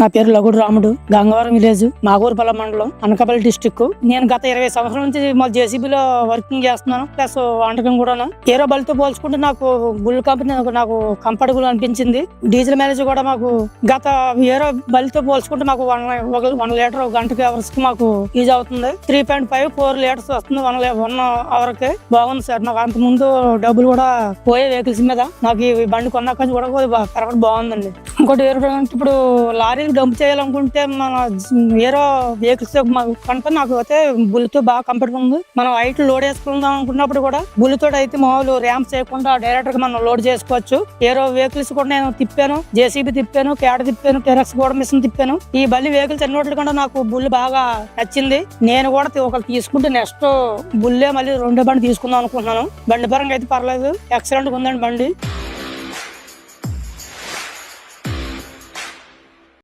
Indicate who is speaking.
Speaker 1: నా పేరు లగుడు రాముడు, గంగవరం విలేజ్, నాగూరుపల్లి మండలం, అనకాపల్లి డిస్టిక్. నేను గత 20 సంవత్సరాల నుంచి జేసీబీలో వర్కింగ్ చేస్తున్నాను, ప్లస్ వంటకం కూడా. ఏరో బలితో పోల్చుకుంటే నాకు బుల్ కంపెనీ నాకు కంఫర్టబుల్ అనిపించింది. డీజిల్ మైలేజ్ కూడా మాకు గత ఏరో బలితో పోల్చుకుంటే మాకు 1 లీటర్ గంటకి అవర్స్ కి మాకు యూజ్ అవుతుంది. 3.5-4 లీటర్స్ వస్తుంది 1 అవర్ కి. బాగుంది సార్. నాకు అంత ముందు డబ్బులు కూడా పోయే వెహికల్స్ మీద నాకు ఈ బండి కొన్నాక కూడా పెరగడం బాగుందండి. ఇంకోటి ఇప్పుడు లారీలు డంప్ చేయాలనుకుంటే మన ఏరో వెహికల్స్ కనుక నాకు అయితే బుల్తో బాగా కంఫర్ట్ ఉంది. మనం హైట్ లోడ్ వేసుకుందాం అనుకున్నప్పుడు కూడా బుల్తో అయితే మామూలు ర్యాంప్ చేయకుండా డైరెక్ట్ గా మనం లోడ్ చేసుకోవచ్చు. ఏరో వెహికల్స్ కూడా నేను తిప్పాను, జేసీబీ తిప్పాను, క్యాడ్ తిప్పాను, టెరక్స్ కూడా మిషన్ తిప్పాను. ఈ బల్లి వెహికల్స్ అన్నిటి కూడా నాకు బుల్ బాగా నచ్చింది. నేను కూడా ఒకటి తీసుకుంటే నెక్స్ట్ బుల్లే మళ్ళీ 2వ బండి తీసుకుందాం అనుకుంటున్నాను. బండి పరంగా అయితే పర్లేదు, ఎక్సలెంట్ గా ఉందండి బండి.